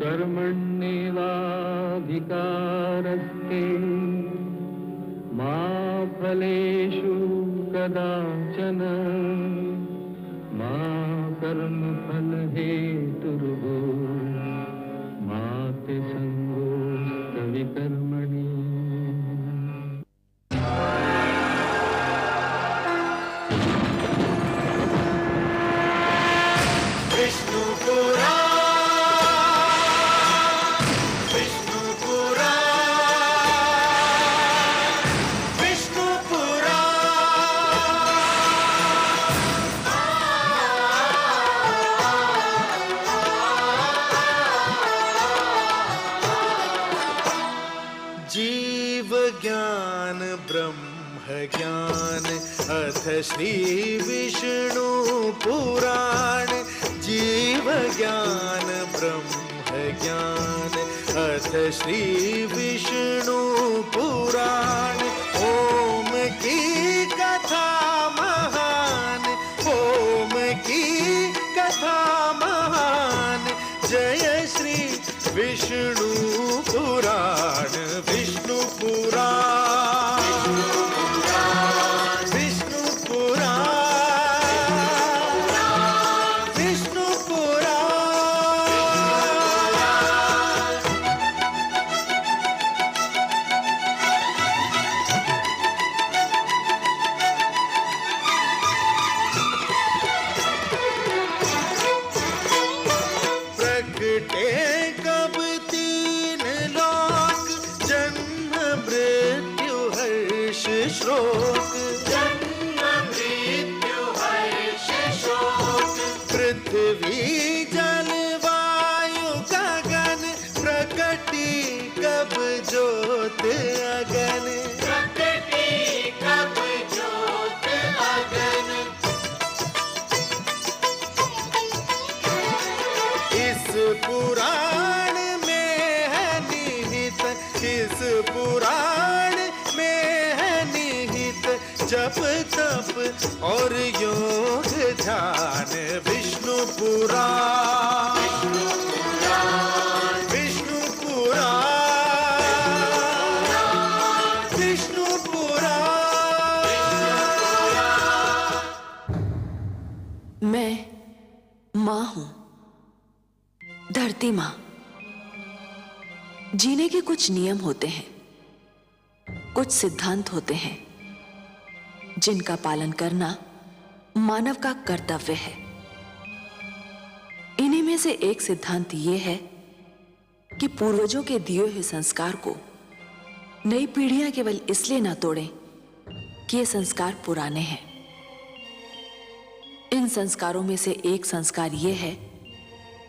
कर्मण्येवाधिकारस्ते मा फलेषु कदाचन मा कर्मफलहेतुर्भूः मा ते संगोऽस्तविकर्मणि। जीव ज्ञान ब्रह्म ज्ञान अथ श्री विष्णु पुराण। जीव ज्ञान ब्रह्म ज्ञान अथ श्री विष्णु पुराण। ओम की कथा महान, ओम की कथा महान। जय श्री विष्णु पुराण, विष्णु पुराण, विष्णु पुराण, विष्णु पुराण। प्रगटे कब तीन लोक, जन्म मृत्यु हर्ष शोक। जन्म मृत्यु हर्ष शोक। पृथ्वी जल वायु गगन, प्रकटी कब ज्योत अगन। प्रकटी कब ज्योत अगन। इस पुराण में है निहित, इस पुराण में है निहित जप तप और योग ध्यान। विष्णु पुराण, विष्णु पुराण, विष्णु पुराण। मैं माँ हूँ, धरती माँ। जीने के कुछ नियम होते हैं, कुछ सिद्धांत होते हैं जिनका पालन करना मानव का कर्तव्य है। इन्हीं में से एक सिद्धांत यह है कि पूर्वजों के दिए हुए संस्कार को नई पीढ़ियां केवल इसलिए ना तोड़ें कि ये संस्कार पुराने हैं। इन संस्कारों में से एक संस्कार यह है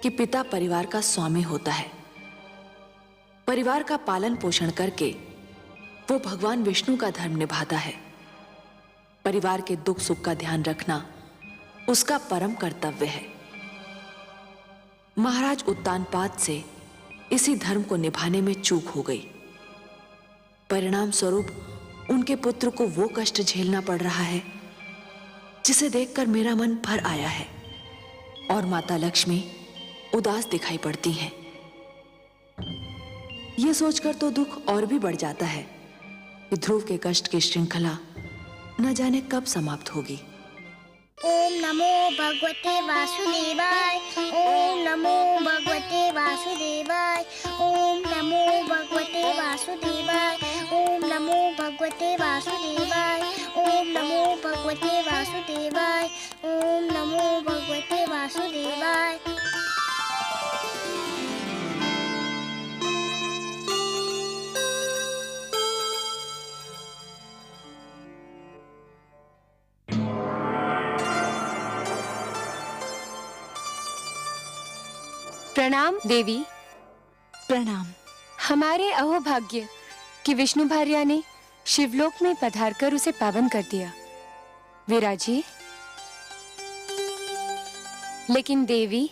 कि पिता परिवार का स्वामी होता है। परिवार का पालन पोषण करके वो भगवान विष्णु का धर्म निभाता है। परिवार के दुख सुख का ध्यान रखना उसका परम कर्तव्य है। महाराज उत्तानपाद से इसी धर्म को निभाने में चूक हो गई। परिणाम स्वरूप उनके पुत्र को वो कष्ट झेलना पड़ रहा है जिसे देखकर मेरा मन भर आया है और माता लक्ष्मी उदास दिखाई पड़ती हैं। ये सोचकर तो दुख और भी बढ़ जाता है कि ध्रुव के कष्ट की श्रृंखला न जाने कब समाप्त होगी। ओम नमो भगवते वासुदेवाय, ओम नमो भगवते वासुदेवाय, ओम नमो भगवते वासुदेवाय, ओम नमो भगवते वासुदेवाय, ओम नमो भगवते वासुदेवाय, ओम नमो भगवते वासुदेवाय। प्रणाम देवी। प्रणाम। हमारे अहोभाग्य कि विष्णु भार्या ने शिवलोक में पधारकर उसे पावन कर दिया। विराजिए। लेकिन देवी,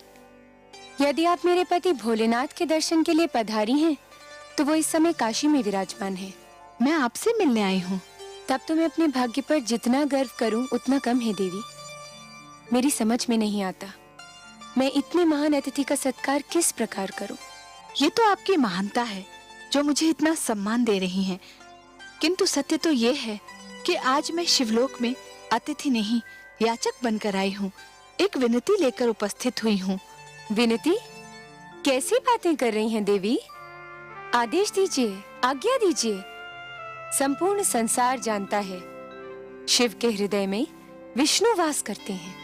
यदि आप मेरे पति भोलेनाथ के दर्शन के लिए पधारी हैं, तो वो इस समय काशी में विराजमान है। मैं आपसे मिलने आई हूँ। तब तो मैं अपने भाग्य पर जितना गर्व करूं उतना कम है देवी। मेरी समझ में नहीं आता मैं इतने महान अतिथि का सत्कार किस प्रकार करूं। ये तो आपकी महानता है जो मुझे इतना सम्मान दे रही हैं। किंतु सत्य तो ये है कि आज मैं शिवलोक में अतिथि नहीं याचक बनकर आई हूँ। एक विनती लेकर उपस्थित हुई हूँ। विनती? कैसी बातें कर रही हैं देवी? आदेश दीजिए, आज्ञा दीजिए। संपूर्ण संसार जानता है शिव के हृदय में विष्णु वास करते हैं।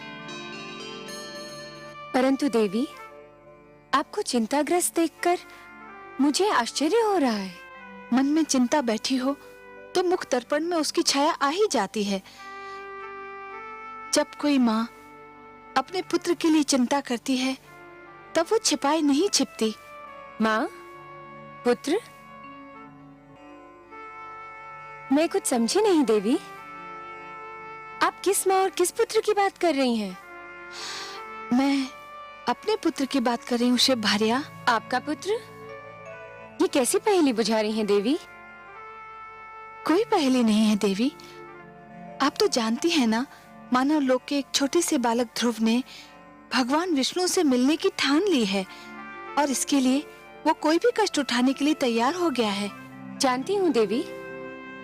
परंतु देवी, आपको चिंताग्रस्त देखकर मुझे आश्चर्य हो रहा है। मन में चिंता बैठी हो तो मुख दर्पण में उसकी छाया आ ही जाती है। जब कोई माँ अपने पुत्र के लिए चिंता करती है तब वो छिपाई नहीं छिपती। माँ, पुत्र? मैं कुछ समझी नहीं देवी। आप किस माँ और किस पुत्र की बात कर रही हैं? मैं अपने पुत्र की बात कर रही हूँ शिव भार्या। आपका पुत्र? ये कैसी पहेली बुझा रही हैं देवी? कोई पहेली नहीं है देवी। आप तो जानती हैं ना, मानव लोक के एक छोटे से बालक ध्रुव ने भगवान विष्णु से मिलने की ठान ली है और इसके लिए वो कोई भी कष्ट उठाने के लिए तैयार हो गया है। जानती हूँ देवी,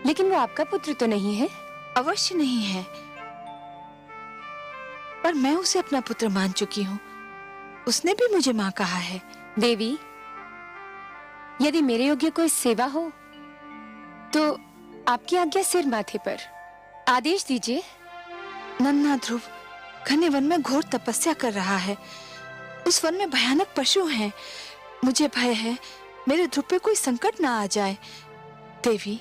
लेकिन वो आपका पुत्र तो नहीं है। अवश्य नहीं है, पर मैं उसे अपना पुत्र मान चुकी हूँ। उसने भी मुझे माँ कहा है। देवी, यदि मेरे योग्य कोई सेवा हो तो आपकी आज्ञा सिर माथे पर। आदेश दीजिए। नन्हा ध्रुव घने वन में घोर तपस्या कर रहा है। उस वन में भयानक पशु हैं। मुझे भय है मेरे ध्रुव पे कोई संकट ना आ जाए। देवी,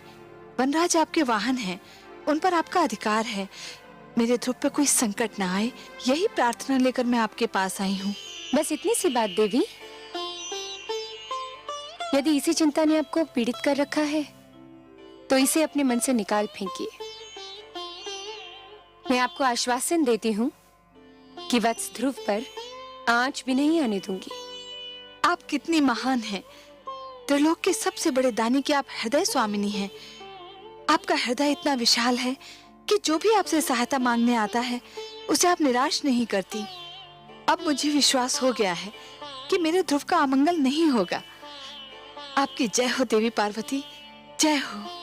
वनराज आपके वाहन हैं, उन पर आपका अधिकार है। मेरे ध्रुव पे कोई संकट ना आए, यही प्रार्थना लेकर मैं आपके पास आई हूँ। बस इतनी सी बात देवी। यदि इसी चिंता ने आपको पीड़ित कर रखा है तो इसे अपने मन से निकाल फेंकिए। मैं आपको आश्वासन देती हूँ कि वत्स ध्रुव पर आंच भी नहीं आने दूंगी। आप कितनी महान हैं। त्रिलोक के सबसे बड़े दानी की आप हृदय स्वामिनी हैं। आपका हृदय इतना विशाल है कि जो भी आपसे सहायता मांगने आता है उसे आप निराश नहीं करती। अब मुझे विश्वास हो गया है कि मेरे ध्रुव का अमंगल नहीं होगा। आपकी जय हो देवी पार्वती, जय हो।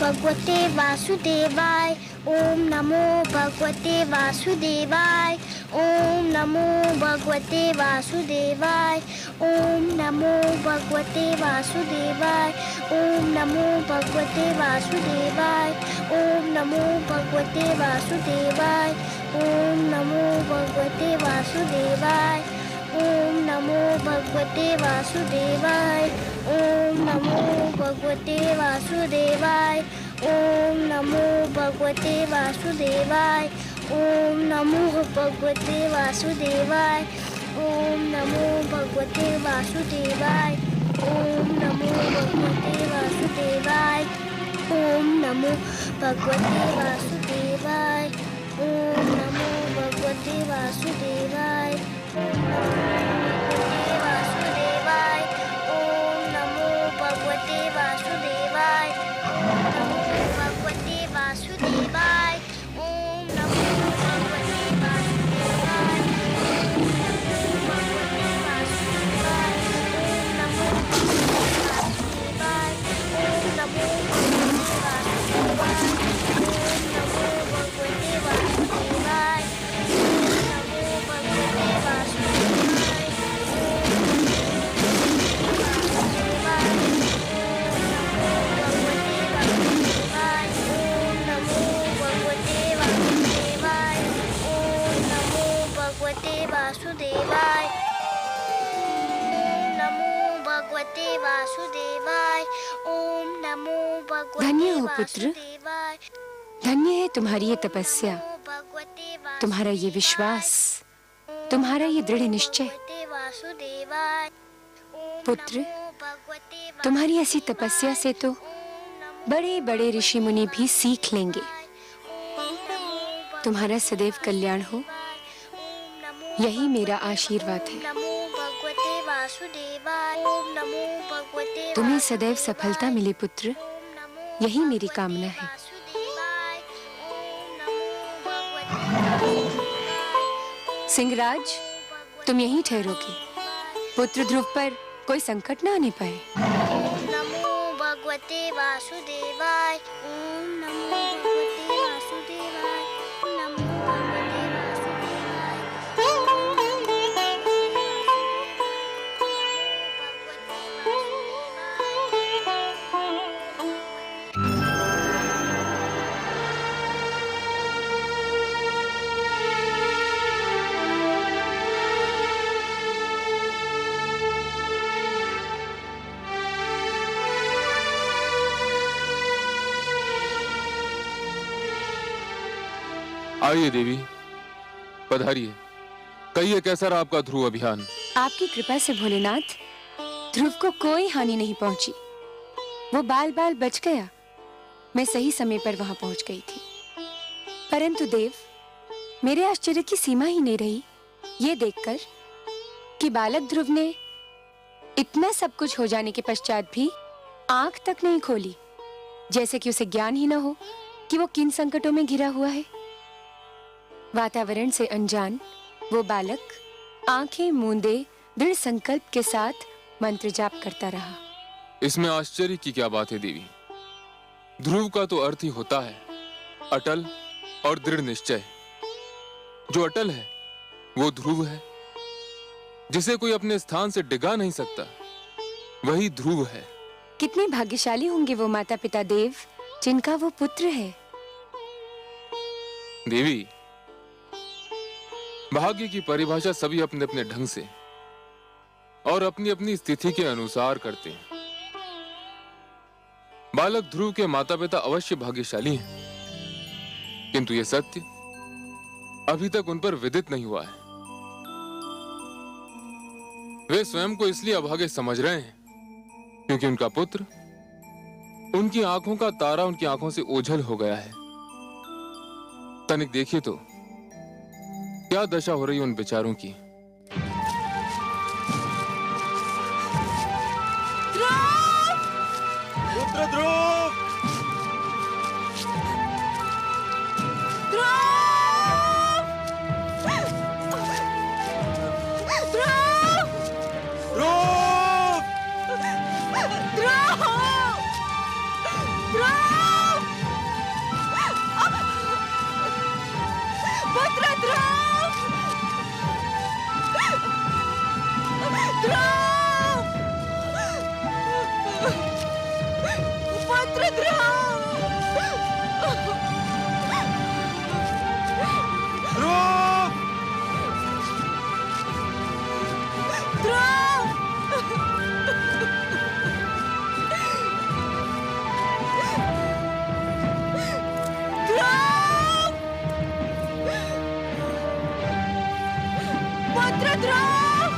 भगवते वासुदेवाय। ओम नमो भगवते वासुदेवाय। ओम नमो भगवते वासुदेवाय। ओम नमो भगवते वासुदेवाय। ओम नमो भगवते वासुदेवाय। ओम नमो भगवते वासुदेवाय। ओम नमो भगवते वासुदेवाय। ओम नमो भगवते वासुदेवाय। ओम नमो भगवते वासुदेवाय। ओम नमो भगवते वासुदेवाय। ओम नमो भगवते वासुदेवाय। ओम नमो भगवते वासुदेवाय। ओम नमो भगवते वासुदेवाय। ओम नमो भगवते वासुदेवाय। ओम नमो भगवते वासुदेवाय। ओम नमो भगवते वासुदेवाय। ओम नमो भगवते वासुदेवाय। ओम नमो भगवते वासुदेवाय। ओम नमो भगवते वासुदेवाय। वासुदेवाय। ओम नमो भगवते वासुदेवाय। ओम नमो भगवते धन्य हो पुत्र, वासुदेवाय। धन्य है तुम्हारी ये तपस्या, तुम्हारा ये विश्वास, तुम्हारा ये दृढ़ निश्चय। पुत्र, तुम्हारी ऐसी तपस्या से तो बड़े बड़े ऋषि मुनि भी सीख लेंगे। तुम्हारा सदैव कल्याण हो, यही मेरा आशीर्वाद है। तुम्हें सदैव सफलता मिले पुत्र, यही मेरी कामना है। सिंहराज, तुम यहीं ठहरोगे। पुत्र ध्रुव पर कोई संकट न आने पाए। नमो भगवते वासुदेवाय। ओम नमो भगवते वासुदेवाय। नमो भगवते वासुदेवाय। आइए देवी, पधारिए। कहिए कैसा रहा आपका ध्रुव अभियान? आपकी कृपा से भोलेनाथ, ध्रुव को कोई हानि नहीं पहुंची। वो बाल बाल बच गया। मैं सही समय पर वहां पहुंच गई थी। परंतु देव, मेरे आश्चर्य की सीमा ही नहीं रही ये देखकर कि बालक ध्रुव ने इतना सब कुछ हो जाने के पश्चात भी आंख तक नहीं खोली, जैसे कि उसे ज्ञान ही न हो कि वो किन संकटों में घिरा हुआ है। वातावरण से अनजान वो बालक आंखें मूंदे दृढ़ संकल्प के साथ मंत्र जाप करता रहा। इसमें आश्चर्य की क्या बात है देवी? ध्रुव का तो अर्थ ही होता है अटल और दृढ़ निश्चय। जो अटल है वो ध्रुव है, जिसे कोई अपने स्थान से डिगा नहीं सकता, वही ध्रुव है। कितने भाग्यशाली होंगे वो माता पिता देव जिनका वो पुत्र है। देवी, भाग्य की परिभाषा सभी अपने अपने ढंग से और अपनी अपनी स्थिति के अनुसार करते हैं। बालक ध्रुव के माता पिता अवश्य भाग्यशाली हैं, किंतु यह सत्य अभी तक उन पर विदित नहीं हुआ है। वे स्वयं को इसलिए अभागे समझ रहे हैं क्योंकि उनका पुत्र, उनकी आंखों का तारा उनकी आंखों से ओझल हो गया है। तनिक देखिए तो क्या दशा हो रही है उन बेचारों की। पुत्र ध्रुव,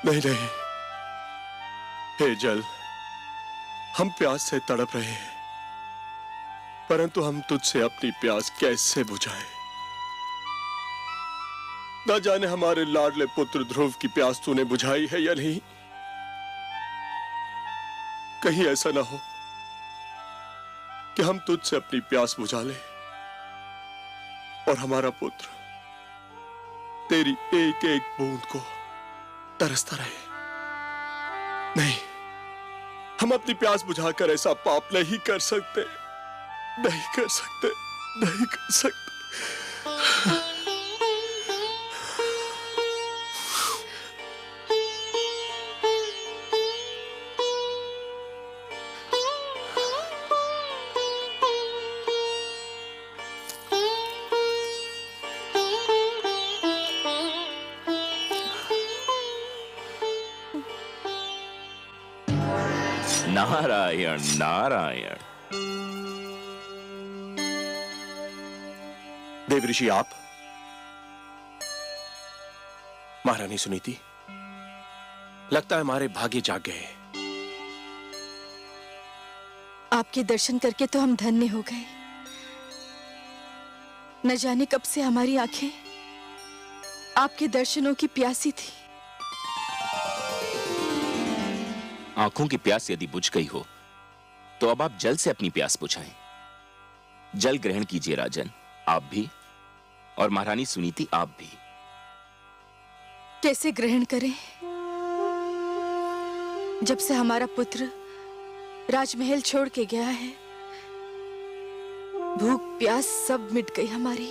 नहीं नहीं, हे जल, हम प्यास से तड़प रहे हैं, परंतु हम तुझसे अपनी प्यास कैसे बुझाएं? न जाने हमारे लाडले पुत्र ध्रुव की प्यास तूने बुझाई है या नहीं। कहीं ऐसा ना हो कि हम तुझसे अपनी प्यास बुझा लें और हमारा पुत्र तेरी एक एक बूंद को तरसता रहे। नहीं, हम अपनी प्यास बुझाकर ऐसा पाप नहीं कर सकते, नहीं कर सकते, नहीं कर सकते। नारायण नारायण। देव ऋषि, आप महारानी सुनीति, लगता है हमारे भाग्य जाग गए। आपके दर्शन करके तो हम धन्य हो गए। न जाने कब से हमारी आंखें आपके दर्शनों की प्यासी थी। आंखों की प्यास यदि बुझ गई हो तो अब आप जल से अपनी प्यास बुझाएं। जल ग्रहण कीजिए राजन, आप भी, और महारानी सुनीति आप भी। कैसे ग्रहण करें? जब से हमारा पुत्र राजमहल छोड़ के गया है, भूख प्यास सब मिट गई हमारी।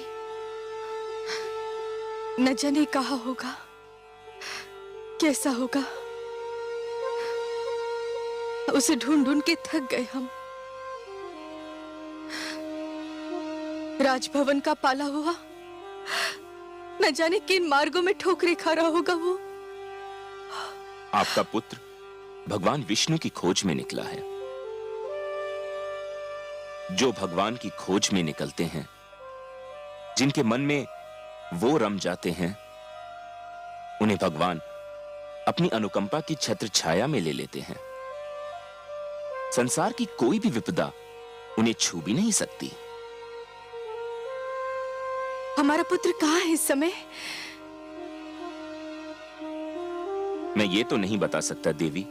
न जाने कहा होगा, कैसा होगा, उसे ढूंढ ढूंढ के थक गए हम। राजभवन का पाला हुआ न जाने किन मार्गों में ठोकरे खा रहा होगा वो। आपका पुत्र भगवान विष्णु की खोज में निकला है। जो भगवान की खोज में निकलते हैं, जिनके मन में वो रम जाते हैं, उन्हें भगवान अपनी अनुकंपा की छत्र छाया में ले लेते हैं। संसार की कोई भी विपदा उन्हें छू भी नहीं सकती। हमारा पुत्र कहाँ है इस समय? मैं ये तो नहीं बता सकता देवी,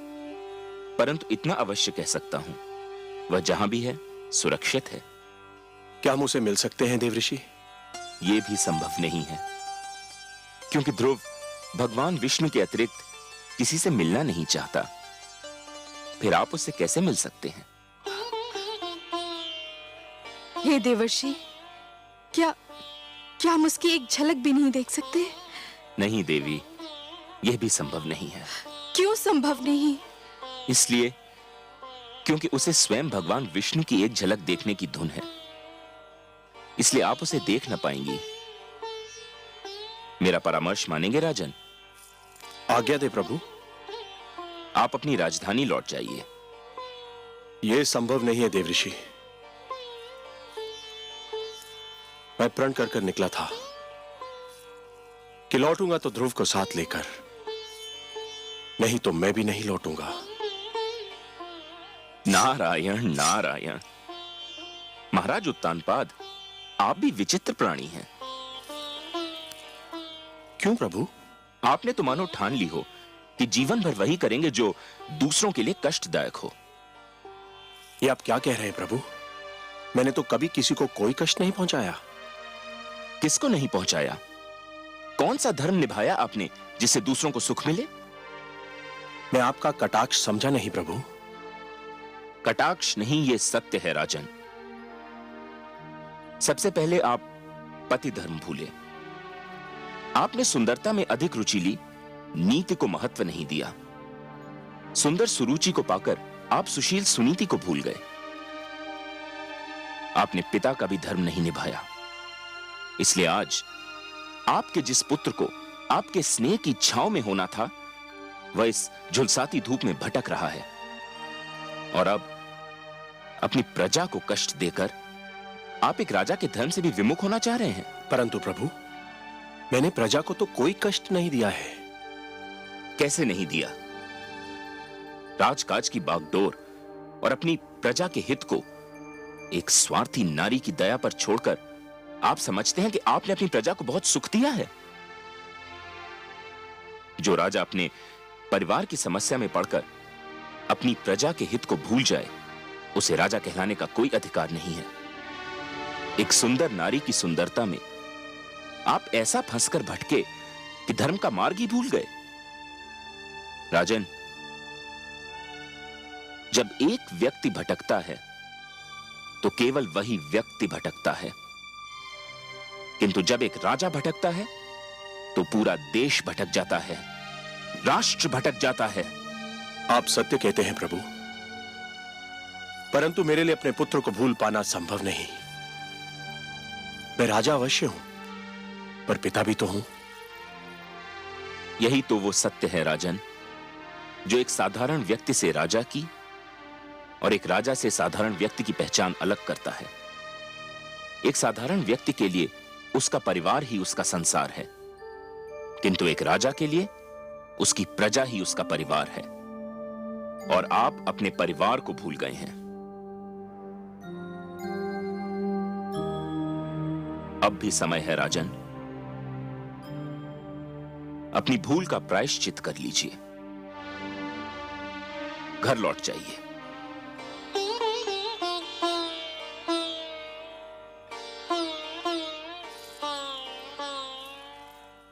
परंतु इतना अवश्य कह सकता हूं, वह जहां भी है सुरक्षित है। क्या हम उसे मिल सकते हैं देवऋषि? यह भी संभव नहीं है, क्योंकि ध्रुव भगवान विष्णु के अतिरिक्त किसी से मिलना नहीं चाहता। फिर आप उससे कैसे मिल सकते हैं? हे देवर्षि, क्या हम उसकी एक झलक भी नहीं देख सकते? नहीं देवी, यह भी संभव नहीं है। क्यों संभव नहीं? इसलिए क्योंकि उसे स्वयं भगवान विष्णु की एक झलक देखने की धुन है, इसलिए आप उसे देख न पाएंगी। मेरा परामर्श मानेंगे राजन? आज्ञा दे प्रभु। आप अपनी राजधानी लौट जाइए। यह संभव नहीं है देवऋषि। मैं प्रण कर कर निकला था कि लौटूंगा तो ध्रुव को साथ लेकर, नहीं तो मैं भी नहीं लौटूंगा। नारायण नारायण। महाराज उत्तानपाद, आप भी विचित्र प्राणी हैं। क्यों प्रभु? आपने तो मानो ठान ली हो कि जीवन भर वही करेंगे जो दूसरों के लिए कष्टदायक हो। ये आप क्या कह रहे हैं प्रभु? मैंने तो कभी किसी को कोई कष्ट नहीं पहुंचाया। किसको नहीं पहुंचाया? कौन सा धर्म निभाया आपने जिससे दूसरों को सुख मिले? मैं आपका कटाक्ष समझा नहीं प्रभु। कटाक्ष नहीं, ये सत्य है राजन। सबसे पहले आप पति धर्म भूले। आपने सुंदरता में अधिक रुचि ली, नीति को महत्व नहीं दिया। सुंदर सुरुचि को पाकर आप सुशील सुनीति को भूल गए। आपने पिता का भी धर्म नहीं निभाया। इसलिए आज आपके जिस पुत्र को आपके स्नेह की छांव में होना था, वह इस झुलसाती धूप में भटक रहा है। और अब अपनी प्रजा को कष्ट देकर आप एक राजा के धर्म से भी विमुख होना चाह रहे हैं। परंतु प्रभु, मैंने प्रजा को तो कोई कष्ट नहीं दिया है। कैसे नहीं दिया? राजकाज की बागडोर और अपनी प्रजा के हित को एक स्वार्थी नारी की दया पर छोड़कर आप समझते हैं कि आपने अपनी प्रजा को बहुत सुख दिया है। जो राजा अपने परिवार की समस्या में पड़कर अपनी प्रजा के हित को भूल जाए, उसे राजा कहलाने का कोई अधिकार नहीं है। एक सुंदर नारी की सुंदरता में आप ऐसा फंसकर भटके कि धर्म का मार्ग ही भूल गए। राजन, जब एक व्यक्ति भटकता है तो केवल वही व्यक्ति भटकता है, किंतु जब एक राजा भटकता है तो पूरा देश भटक जाता है, राष्ट्र भटक जाता है। आप सत्य कहते हैं प्रभु, परंतु मेरे लिए अपने पुत्र को भूल पाना संभव नहीं। मैं राजा अवश्य हूं, पर पिता भी तो हूं। यही तो वो सत्य है राजन, जो एक साधारण व्यक्ति से राजा की और एक राजा से साधारण व्यक्ति की पहचान अलग करता है। एक साधारण व्यक्ति के लिए उसका परिवार ही उसका संसार है, किंतु एक राजा के लिए उसकी प्रजा ही उसका परिवार है, और आप अपने परिवार को भूल गए हैं। अब भी समय है राजन, अपनी भूल का प्रायश्चित कर लीजिए, घर लौट जाइए।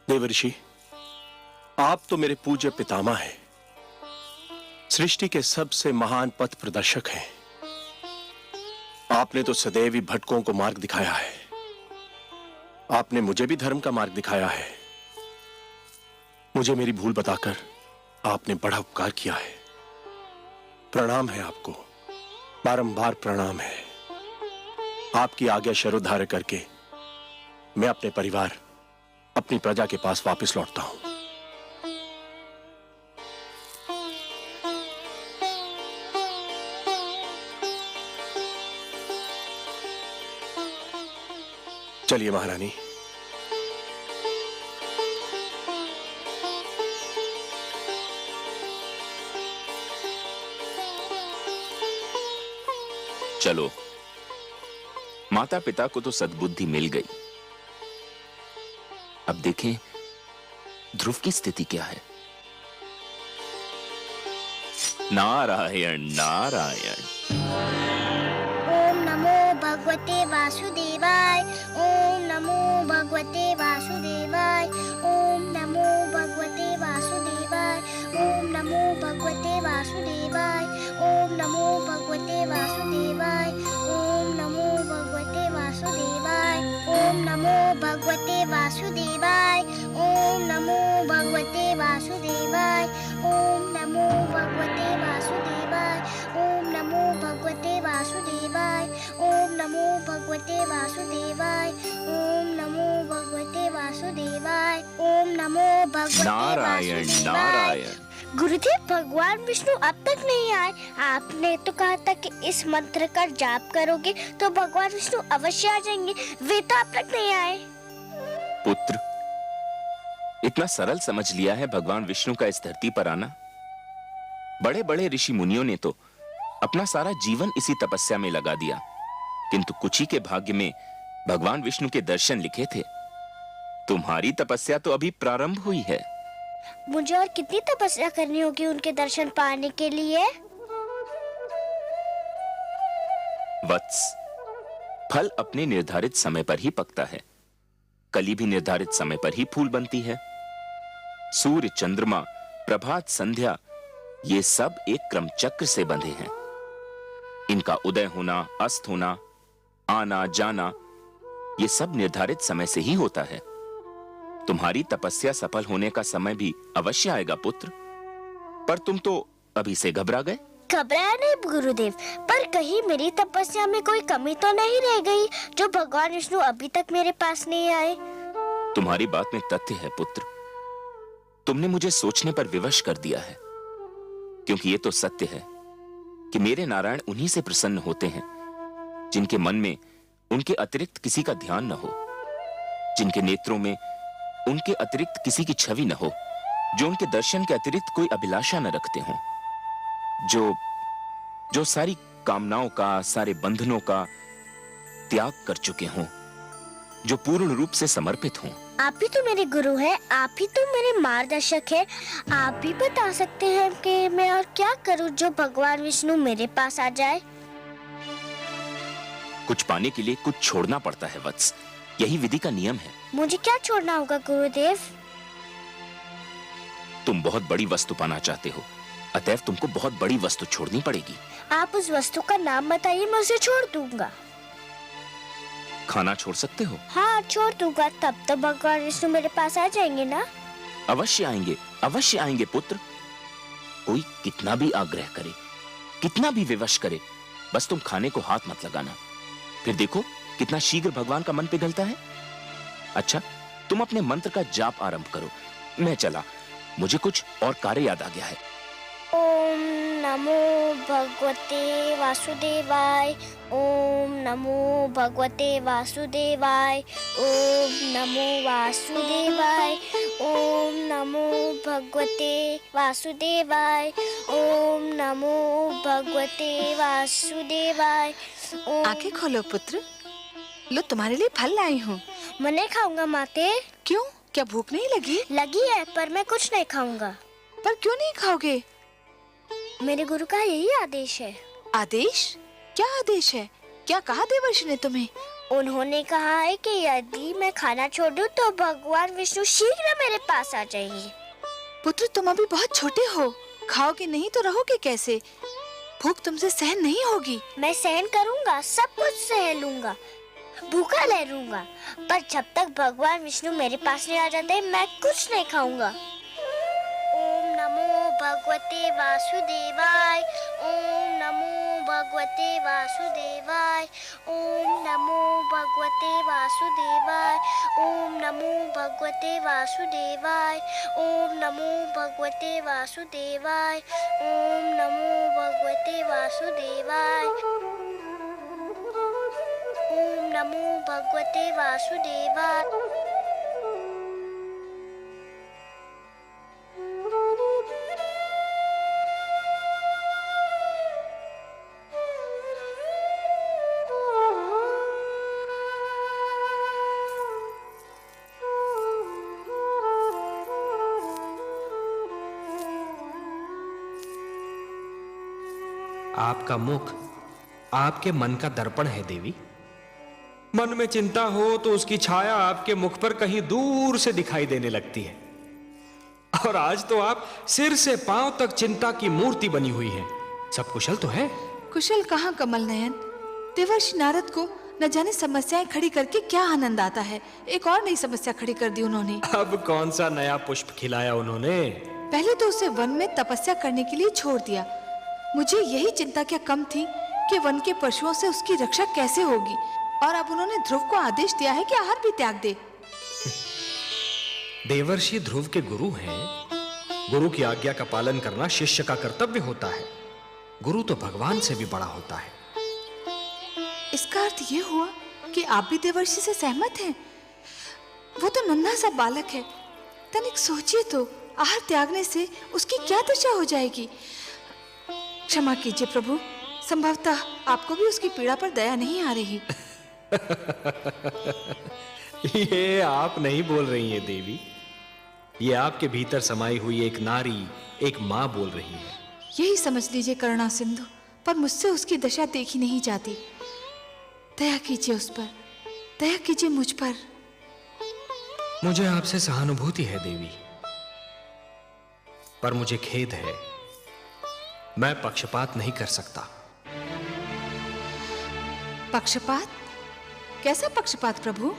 देवर्षि, आप तो मेरे पूज्य पितामह हैं, सृष्टि के सबसे महान पथ प्रदर्शक हैं। आपने तो सदैव ही भटकों को मार्ग दिखाया है। आपने मुझे भी धर्म का मार्ग दिखाया है। मुझे मेरी भूल बताकर आपने बड़ा उपकार किया है। प्रणाम है आपको, बारंबार प्रणाम है। आपकी आज्ञा शरोधार्य करके मैं अपने परिवार, अपनी प्रजा के पास वापस लौटता हूं। चलिए महारानी। चलो, माता पिता को तो सद्बुद्धि मिल गई। अब देखें ध्रुव की स्थिति क्या है। नारायण नारायण। ओम नमो भगवते वासुदेवाय। ओम नमो भगवते वासुदेवाय। ओम नमो भगवते वासुदेवाय। ओम नमो भगवते वासुदेवाय। ओम नमो भगवते वासुदेवाय। ओम नमो भगवते वासुदेवाय। ओम नमो भगवते वासुदेवाय। ओम नमो भगवते वासुदेवाय। ओम नमो भगवते वासुदेवाय। ओम नमो भगवते वासुदेवाय। ओम नमो भगवते वासुदेवाय। ओम नमो भगवते वासुदेवाय। ओम नमो भगवते नारायण वासुदेवाय। नारायण। गुरुदेव, भगवान विष्णु अब तक नहीं आए। आपने तो कहा था कि इस मंत्र का जाप करोगे तो भगवान विष्णु अवश्य आ जाएंगे। वे तो अब तक नहीं आए। पुत्र, इतना सरल समझ लिया है भगवान विष्णु का इस धरती पर आना? बड़े बड़े ऋषि मुनियों ने तो अपना सारा जीवन इसी तपस्या में लगा दिया, किंतु कुछ ही के भाग्य में भगवान विष्णु के दर्शन लिखे थे। तुम्हारी तपस्या तो अभी प्रारंभ हुई है। मुझे और कितनी तपस्या करनी होगी उनके दर्शन पाने के लिए? वत्स, फल अपने निर्धारित समय पर ही पकता है। कली भी निर्धारित समय पर ही फूल बनती है। सूर्य, चंद्रमा, प्रभात, संध्या, ये सब एक क्रम चक्र से बंधे हैं। इनका उदय होना, अस्त होना, आना जाना, ये सब निर्धारित समय से ही होता है। तुम्हारी तपस्या सफल होने का समय भी अवश्य आएगा पुत्र, पर तुम तो अभी से घबरा गए। घबराया नहीं गुरुदेव, पर कहीं मेरी तपस्या में कोई कमी तो नहीं रह गई जो भगवान विष्णु अभी तक मेरे पास नहीं आए? तुम्हारी बात में तथ्य है पुत्र। तुमने मुझे सोचने पर विवश कर दिया है, क्योंकि ये तो सत्य है कि मेरे नारायण उन्हीं से प्रसन्न होते हैं जिनके मन में उनके अतिरिक्त किसी का ध्यान न हो, जिनके नेत्रों में उनके अतिरिक्त किसी की छवि न हो, जो उनके दर्शन के अतिरिक्त कोई अभिलाषा न रखते हों, जो सारी कामनाओं का, सारे बंधनों का त्याग कर चुके हों, जो पूर्ण रूप से समर्पित हों। आप ही तो मेरे गुरु हैं, आप ही तो मेरे मार्गदर्शक हैं। आप भी बता सकते हैं कि मैं और क्या करूं जो भगवान विष्णु मेरे पास आ जाए? कुछ पाने के लिए कुछ छोड़ना पड़ता है वत्स, यही विधि का नियम है। मुझे क्या छोड़ना होगा गुरुदेव? तुम बहुत बड़ी वस्तु पाना चाहते हो, अतएव तुमको बहुत बड़ी वस्तु छोड़नी पड़ेगी। आप उस वस्तु का नाम बताइए, मैं उसे छोड़ दूंगा। खाना छोड़ सकते हो? हाँ, छोड़ दूंगा। तब तो भगवान विष्णु मेरे पास आ जाएंगे ना? अवश्य आएंगे, अवश्य आएंगे पुत्र। कोई कितना भी आग्रह करे, कितना भी विवश करे, बस तुम खाने को हाथ मत लगाना। फिर देखो कितना शीघ्र भगवान का मन पिघलता है। अच्छा, तुम अपने मंत्र का जाप आरंभ करो, मैं चला, मुझे कुछ और कार्य याद आ गया है। ओम नमो भगवते वासुदेवाय। ओम नमो भगवते वासुदेवाय। ओम नमो वासुदेवाय। ओम नमो भगवते वासुदेवाय। ओम नमो भगवते वासुदेवाय। आंखें खोलो पुत्र, लो तुम्हारे लिए फल लाई हूँ। मैं नहीं खाऊंगा माते। क्यों, क्या भूख नहीं लगी? लगी है पर मैं कुछ नहीं खाऊंगा। पर क्यों नहीं खाओगे? मेरे गुरु का यही आदेश है। आदेश? क्या आदेश है? क्या कहा देवर्षि ने तुम्हें? उन्होंने कहा है कि यदि मैं खाना छोड़ दूं तो भगवान विष्णु शीघ्र मेरे पास आ जाएंगे। पुत्र तुम अभी बहुत छोटे हो, खाओगे नहीं तो रहोगे कैसे? भूख तुमसे सहन नहीं होगी। मैं सहन करूंगा, सब कुछ सह लूंगा, भूखा रह लूंगा, पर जब तक भगवान विष्णु मेरे पास नहीं आ जाते मैं कुछ नहीं खाऊंगा। ओम नमो भगवते वासुदेवाय। ओम नमो भगवते वासुदेवाय। ओम नमो भगवते वासुदेवाय। ओम नमो भगवते वासुदेवाय। ओम नमो भगवते वासुदेवाय। ओम नमो भगवते वासुदेवाय। ओम नमो भगवते वासुदेवाय। आपका मुख आपके मन का दर्पण है देवी। मन में चिंता हो तो उसकी छाया आपके मुख पर कहीं दूर से दिखाई देने लगती है। और आज तो आप सिर से पांव तक चिंता की मूर्ति बनी हुई हैं। सब कुशल तो है? कुशल कहाँ कमल नयन, देवर्षि नारद को न जाने समस्याएं खड़ी करके क्या आनंद आता है। एक और नई समस्या खड़ी कर दी उन्होंने। अब कौन सा नया पुष्प खिलाया उन्होंने? पहले तो उसे वन में तपस्या करने के लिए छोड़ दिया। मुझे यही चिंता क्या कम थी कि वन के पशुओं से उसकी रक्षा कैसे होगी। और अब उन्होंने ध्रुव को आदेश दिया है कि आहार भी त्याग दे। देवर्षि ध्रुव के गुरु हैं। गुरु की आज्ञा का पालन करना शिष्य का कर्तव्य होता है। गुरु तो भगवान से भी बड़ा होता है। इसका अर्थ ये हुआ कि आप भी देवर्षि से सहमत हैं? वो तो नन्हा सा बालक है, तनिक सोचिए तो, आहार त्यागने से उसकी क्या दशा हो जाएगी। क्षमा कीजिए प्रभु, संभवतः आपको भी उसकी पीड़ा पर दया नहीं आ रही। ये आप नहीं बोल रही हैं देवी, ये आपके भीतर समाई हुई एक नारी, एक माँ बोल रही है। यही समझ लीजिए करुणा सिंधु, पर मुझसे उसकी दशा देखी नहीं जाती। दया कीजिए उस पर, दया कीजिए मुझ पर। मुझे आपसे सहानुभूति है देवी, पर मुझे खेद है, मैं पक्षपात नहीं कर सकता। पक्षपात? कैसा पक्षपात प्रभु?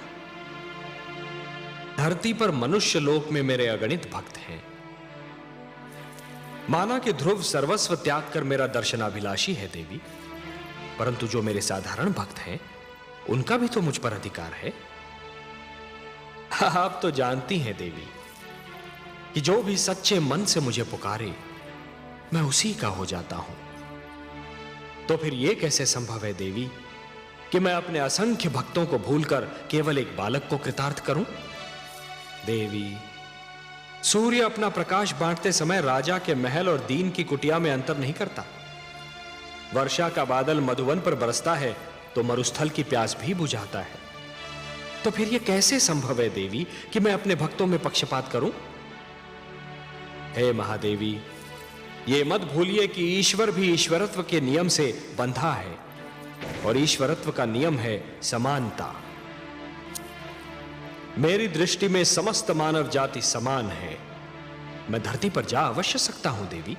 धरती पर मनुष्य लोक में मेरे अगणित भक्त हैं। माना कि ध्रुव सर्वस्व त्याग कर मेरा दर्शनाभिलाषी है देवी, परंतु जो मेरे साधारण भक्त हैं उनका भी तो मुझ पर अधिकार है। आप तो जानती हैं देवी कि जो भी सच्चे मन से मुझे पुकारे मैं उसी का हो जाता हूं। तो फिर यह कैसे संभव है देवी कि मैं अपने असंख्य भक्तों को भूलकर केवल एक बालक को कृतार्थ करूं? देवी, सूर्य अपना प्रकाश बांटते समय राजा के महल और दीन की कुटिया में अंतर नहीं करता। वर्षा का बादल मधुवन पर बरसता है तो मरुस्थल की प्यास भी बुझाता है। तो फिर यह कैसे संभव है देवी कि मैं अपने भक्तों में पक्षपात करूं? हे महादेवी, ये मत भूलिए कि ईश्वर भी ईश्वरत्व के नियम से बंधा है, और ईश्वरत्व का नियम है समानता। मेरी दृष्टि में समस्त मानव जाति समान है। मैं धरती पर जा अवश्य सकता हूं देवी,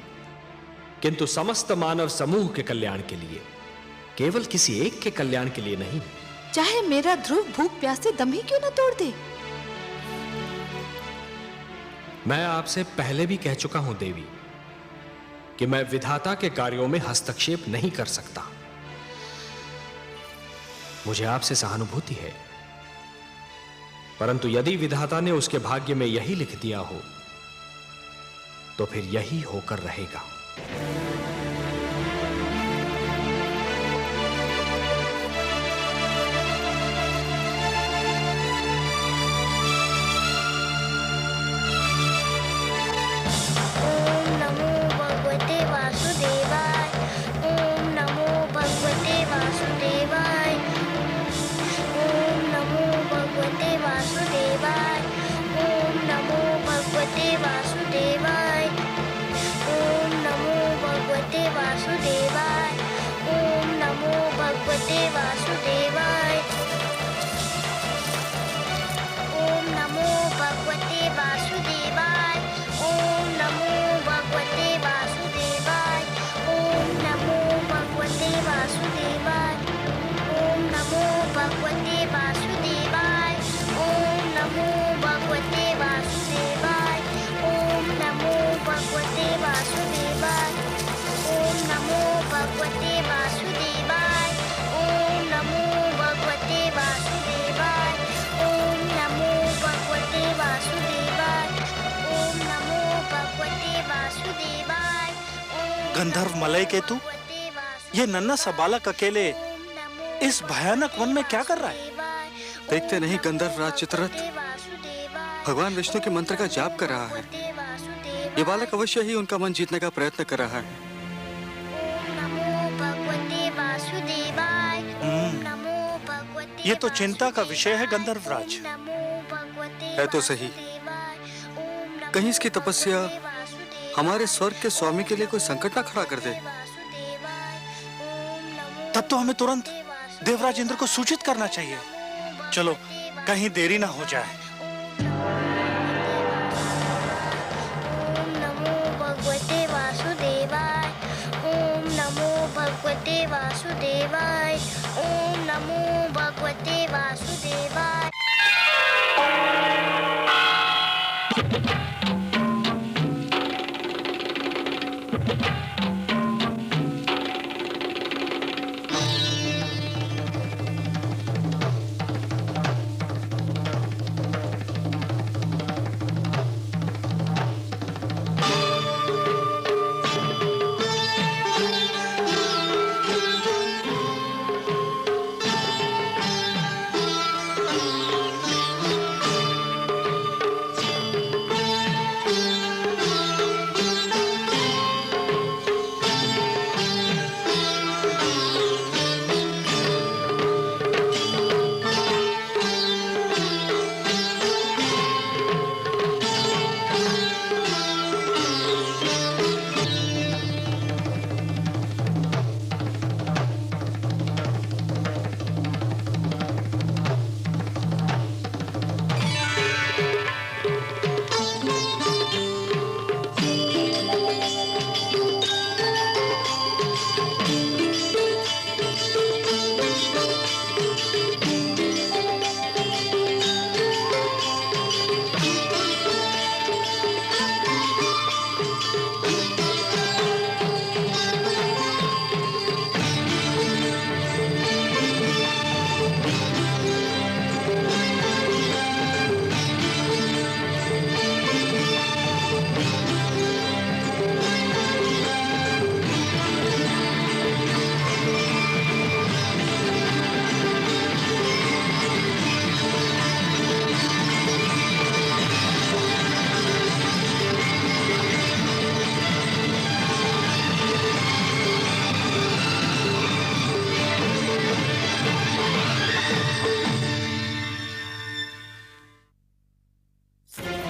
किंतु समस्त मानव समूह के कल्याण के लिए, केवल किसी एक के कल्याण के लिए नहीं। चाहे मेरा ध्रुव भूख प्यास से दम ही क्यों न तोड़ दे। मैं आपसे पहले भी कह चुका हूं देवी कि मैं विधाता के कार्यों में हस्तक्षेप नहीं कर सकता। मुझे आपसे सहानुभूति है, परंतु यदि विधाता ने उसके भाग्य में यही लिख दिया हो तो फिर यही होकर रहेगा। गंधर्व मलय केतु, ये नन्हा सा बालक अकेले इस भयानक वन में क्या कर रहा है? देखते नहीं गंधर्व राज चित्ररथ भगवान विष्णु के मंत्र का जाप कर रहा है। ये बालक अवश्य ही उनका मन जीतने का प्रयत्न कर रहा है। ये तो चिंता का विषय है गंधर्व राज। है तो सही, कहीं इसकी तपस्या हमारे स्वर्ग के स्वामी के लिए कोई संकट ना खड़ा कर दे। तब तो हमें तुरंत देवराज इंद्र को सूचित करना चाहिए। चलो, कहीं देरी ना हो जाए। ओम नमो भगवते वासुदेवाय, ओम नमो भगवते वासुदेवाय, ओम नमो भगवते वासुदेवाय।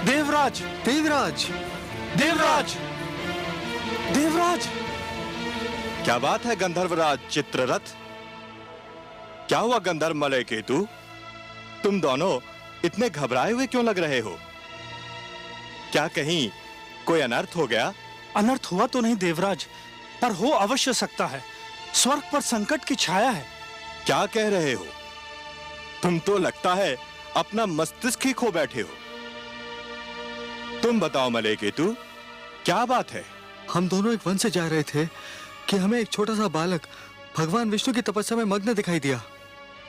देवराज, देवराज, देवराज, देवराज! क्या बात है गंधर्वराज चित्ररथ? क्या हुआ गंधर्व मलय केतु? तुम दोनों इतने घबराए हुए क्यों लग रहे हो? क्या कहीं कोई अनर्थ हो गया? अनर्थ हुआ तो नहीं देवराज, पर हो अवश्य सकता है। स्वर्ग पर संकट की छाया है। क्या कह रहे हो? तुम तो लगता है अपना मस्तिष्क ही खो बैठे हो। तुम बताओ मलय केतु, क्या बात है? हम दोनों एक वन से जा रहे थे कि हमें एक छोटा सा बालक भगवान विष्णु की तपस्या में मग्न दिखाई दिया।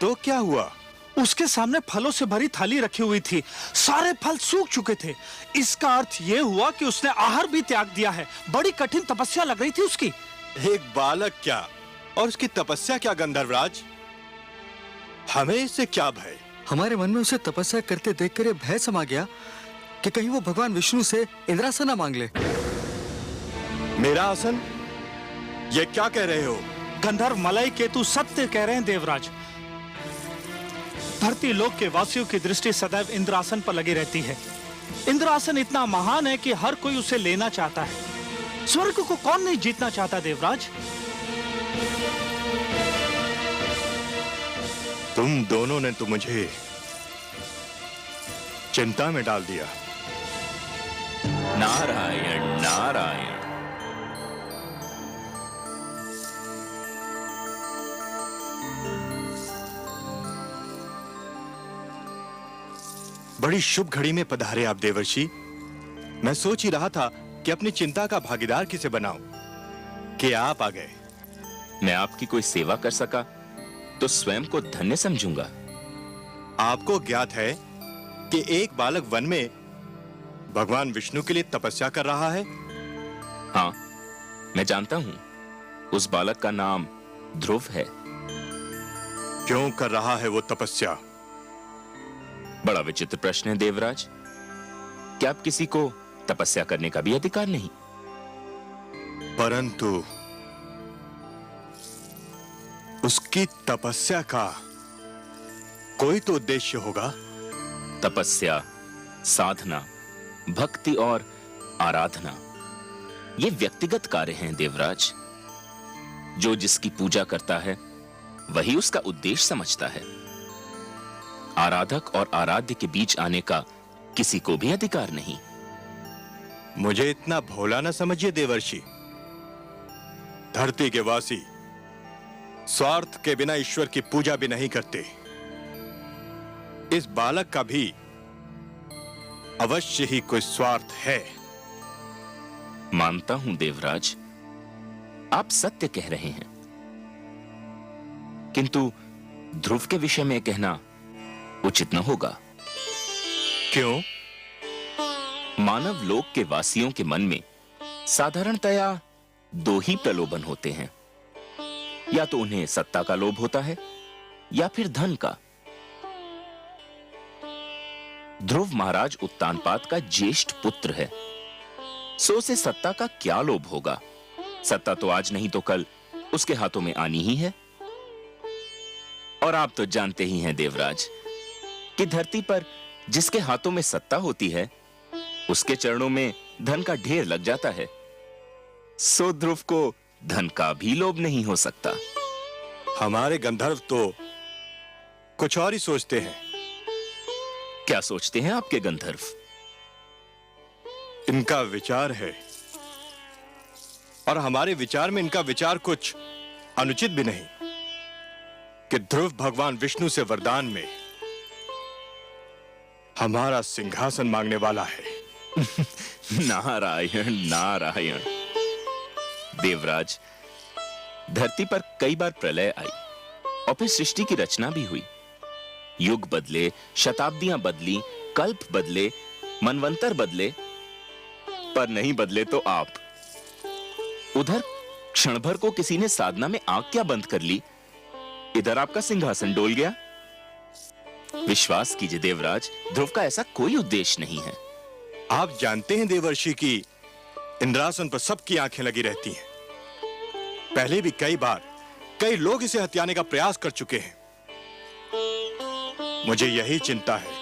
तो क्या हुआ? उसके सामने फलों से भरी थाली रखी हुई थी। सारे फल सूख चुके थे। इसका अर्थ यह हुआ कि उसने आहार भी त्याग दिया है। बड़ी कठिन तपस्या लग रही थी उसकी। एक बालक क्या और उसकी तपस्या क्या गंधर्वराज? हमें इससे क्या भय? हमारे मन में उसे तपस्या करते देखकर ये भय समा गया कि कहीं वो भगवान विष्णु से इंद्रासन ना मांग ले। मेरा आसन? ये क्या कह रहे हो? गंधर्व मलय केतु सत्य कह रहे हैं देवराज। धरती लोक के वासियों की दृष्टि सदैव इंद्रासन पर लगी रहती है। इंद्रासन इतना महान है कि हर कोई उसे लेना चाहता है। स्वर्ग को कौन नहीं जीतना चाहता देवराज? तुम दोनों ने तो मुझे चिंता में डाल दिया। नारायण नारायण। बड़ी शुभ घड़ी में पधारे आप देवर्षि। मैं सोच ही रहा था कि अपनी चिंता का भागीदार किसे बनाऊं कि आप आ गए। मैं आपकी कोई सेवा कर सका तो स्वयं को धन्य समझूंगा। आपको ज्ञात है कि एक बालक वन में भगवान विष्णु के लिए तपस्या कर रहा है? हाँ, मैं जानता हूं। उस बालक का नाम ध्रुव है। क्यों कर रहा है वो तपस्या? बड़ा विचित्र प्रश्न है देवराज। क्या आप किसी को तपस्या करने का भी अधिकार नहीं? परंतु उसकी तपस्या का कोई तो उद्देश्य होगा। तपस्या, साधना, भक्ति और आराधना ये व्यक्तिगत कार्य हैं देवराज। जो जिसकी पूजा करता है वही उसका उद्देश्य समझता है। आराधक और आराध्य के बीच आने का किसी को भी अधिकार नहीं। मुझे इतना भोला न समझिए देवर्षि। धरती के वासी स्वार्थ के बिना ईश्वर की पूजा भी नहीं करते। इस बालक का भी अवश्य ही कोई स्वार्थ है। मानता हूं देवराज, आप सत्य कह रहे हैं, किंतु ध्रुव के विषय में कहना उचित न होगा। क्यों? मानव लोक के वासियों के मन में साधारणतया दो ही प्रलोभन होते हैं। या तो उन्हें सत्ता का लोभ होता है या फिर धन का। ध्रुव महाराज उत्तानपाद का ज्येष्ठ पुत्र है, सो उसे सत्ता का क्या लोभ होगा? सत्ता तो आज नहीं तो कल उसके हाथों में आनी ही है। और आप तो जानते ही हैं देवराज कि धरती पर जिसके हाथों में सत्ता होती है उसके चरणों में धन का ढेर लग जाता है। सो ध्रुव को धन का भी लोभ नहीं हो सकता। हमारे गंधर्व तो कुछ और ही सोचते हैं। क्या सोचते हैं आपके गंधर्व? इनका विचार है, और हमारे विचार में इनका विचार कुछ अनुचित भी नहीं, कि ध्रुव भगवान विष्णु से वरदान में हमारा सिंहासन मांगने वाला है। नारायण नारायण। देवराज, धरती पर कई बार प्रलय आई और फिर सृष्टि की रचना भी हुई। युग बदले, शताब्दियां बदली, कल्प बदले, मनवंतर बदले, पर नहीं बदले तो आप। उधर क्षण भर को किसी ने साधना में आंख क्या बंद कर ली, इधर आपका सिंहासन डोल गया। विश्वास कीजिए देवराज, ध्रुव का ऐसा कोई उद्देश्य नहीं है। आप जानते हैं देवर्षि की इंद्रासन पर सबकी आंखें लगी रहती हैं। पहले भी कई बार कई लोग इसे हत्याने का प्रयास कर चुके हैं। मुझे यही चिंता है।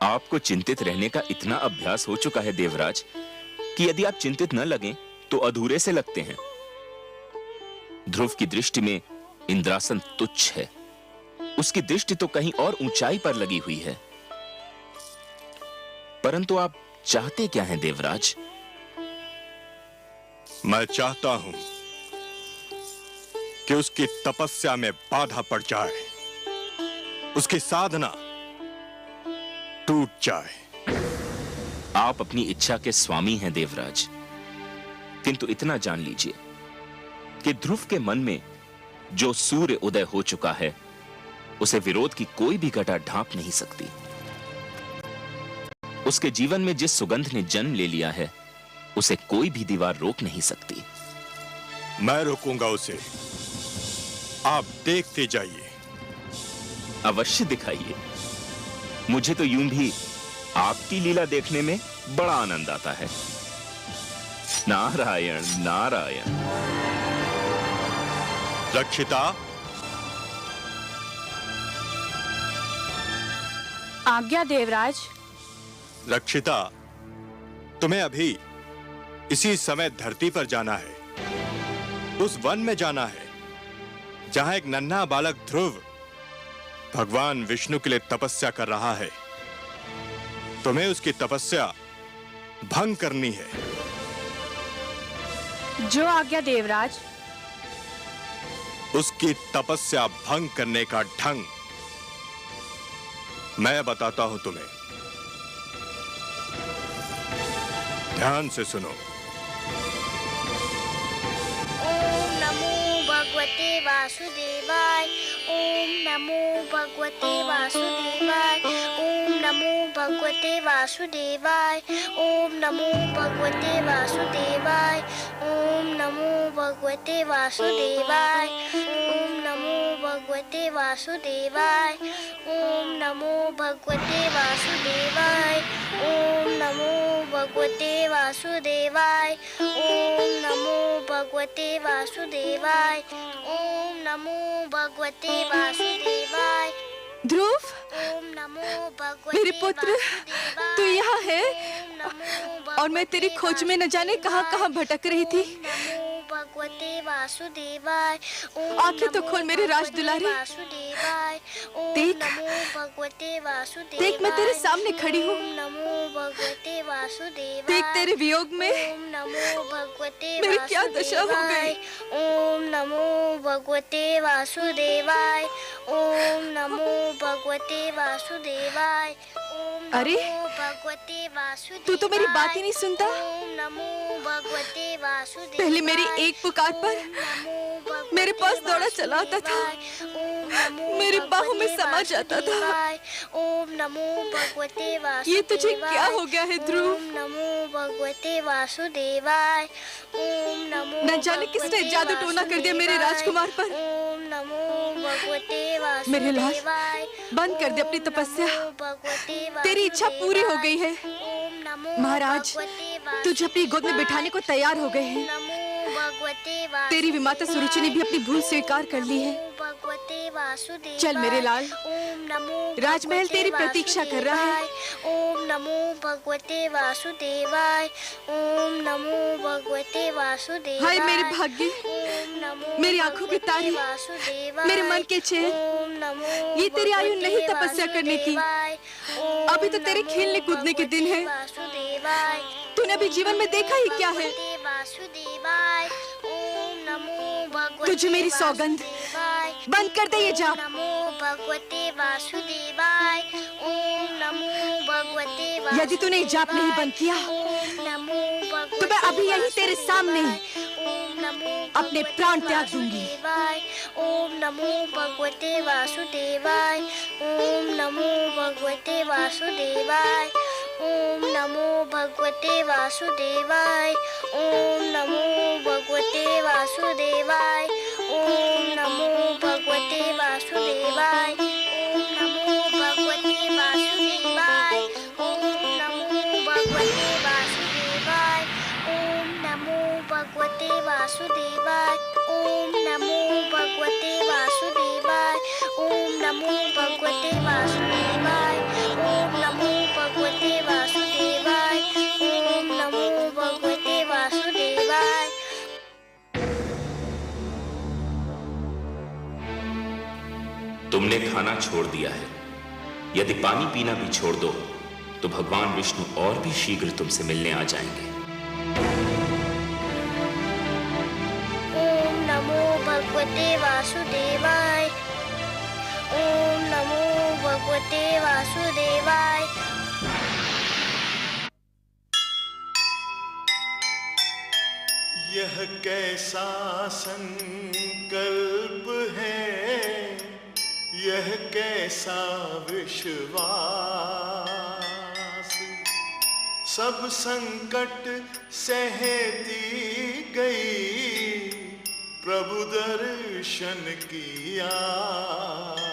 आपको चिंतित रहने का इतना अभ्यास हो चुका है देवराज कि यदि आप चिंतित न लगें तो अधूरे से लगते हैं। ध्रुव की दृष्टि में इंद्रासन तुच्छ है। उसकी दृष्टि तो कहीं और ऊंचाई पर लगी हुई है। परंतु आप चाहते क्या हैं देवराज? मैं चाहता हूं कि उसकी तपस्या में बाधा पड़ जाए, उसकी साधना टूट जाए। आप अपनी इच्छा के स्वामी हैं देवराज, किंतु इतना जान लीजिए कि ध्रुव के मन में जो सूर्य उदय हो चुका है उसे विरोध की कोई भी घटा ढांप नहीं सकती। उसके जीवन में जिस सुगंध ने जन्म ले लिया है उसे कोई भी दीवार रोक नहीं सकती। मैं रोकूंगा उसे, आप देखते जाइए। अवश्य दिखाइए। मुझे तो यूं भी आपकी लीला देखने में बड़ा आनंद आता है। नारायण नारायण। रक्षिता, आज्ञा देवराज। रक्षिता, तुम्हें अभी इसी समय धरती पर जाना है। उस वन में जाना है जहां एक नन्हा बालक ध्रुव भगवान विष्णु के लिए तपस्या कर रहा है। तुम्हें उसकी तपस्या भंग करनी है। जो आज्ञा देवराज। उसकी तपस्या भंग करने का ढंग मैं बताता हूं तुम्हें। ध्यान से सुनो। ओम नमो भगवते वासुदेवाय। ओम नमो भगवते वासुदेवाय। ओम नमो भगवते वासुदेवाय। ओम नमो भगवते वासुदेवाय। ओम नमो भगवते वासुदेवाय। ओम नमो भगवते वासुदेवाय। ओम नमो भगवते वासुदेवाय। ओम नमो भगवते वासुदेवाय। ओम नमो भगवते वासुदेवाय। ओम नमो भगवते वासुदेवाय। ध्रुव, ओम नमो भगवते मेरे पुत्र, तू यहाँ है और मैं तेरी खोज में न जाने कहाँ भटक रही थी। भगवते वासुदेवाय। आंखें तो खोल मेरे राज दुलारे। देख, भगवते वासुदेवाय। देख मैं तेरे सामने खड़ी हूँ। नमो भगवते वासुदेवाय। देख तेरे वियोग में नमो भगवते मेरी क्या दशा हो गई। ओम नमो भगवते वासुदेवाय। ओम नमो भगवते वासुदेवाय। अरे, भगवते वासुदेवाय। तू तो मेरी बात ही नहीं सुनता। ओम नमो भगवते वासुदेवाय। पहले मेरी एक पुकार पर मेरे पास दौड़ा चला आता था, मेरी बाहों में समा जाता था। ओम नमो भगवते वासुदेवाय। ये तुझे क्या हो गया है ध्रुव? ओम नमो भगवते वासुदेवाय। ओम नमो न जाने किसने जादू टोना कर दिया मेरे राजकुमार पर। ओम नमो भगवते वासुदेवाय। मेरे लाल, बंद कर दे अपनी तपस्या। तेरी इच्छा पूरी हो गई है। महाराज, तुझे अपनी गोद में बिठाने को तैयार हो गए हैं। तेरी विमाता सुरुचि ने भी अपनी भूल स्वीकार कर ली है। चल मेरे लाल, राजमहल तेरी प्रतीक्षा कर रहा है। ओम नमो भगवते वासुदेवाय। ओम नमो भगवते वासुदेवाय। हाय मेरे भाग्य, मेरी आंखों के तारे, मेरे मन के चैन। ये तेरी आयु नहीं तपस्या करने की, अभी तो तेरे खेलने कूदने के दिन है। तूने अभी जीवन में देखा ही क्या है। तुझे मेरी सौगंध, बंद कर दे ये जाप। नमो भगवते वासुदेवाय। ओम नमो भगवते वासुदेवाय। यदि तूने जाप नहीं बंद किया तो मैं अभी यही तेरे सामने अपने प्राण त्याग दूंगी। ओम नमो भगवते वासुदेवाय। ओम नमो भगवते वासुदेवाय। ओम नमो भगवते वासुदेवाय। ओम नमो भगवते वासुदेवाय। ओम नमो भगवते वासुदेवाय। ओम नमो भगवते वासुदेवाय। ओम नमो भगवते वासुदेवाय। ओम नमो भगवते वासुदेवाय। ओम नमो भगवते वासुदेवाय। ओम नमो भगवते वासुदेवाय। ओम नमो भगवते वासुदेवाय। ओम नमो भगवते वासुदेवाय। तुमने खाना छोड़ दिया है। यदि पानी पीना भी छोड़ दो तो भगवान विष्णु और भी शीघ्र तुमसे मिलने आ जाएंगे। ओम नमो भगवते वासुदेवाय। ओम नमो भगवते वासुदेवाय। यह कैसा संकल्प है, यह कैसा विश्वास। सब संकट सहती गई, प्रभु दर्शन की आस।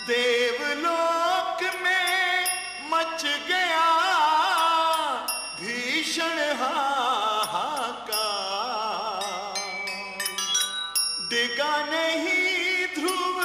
देवलोक में मच गया भीषण हाहाकार। डिगा नहीं ध्रुव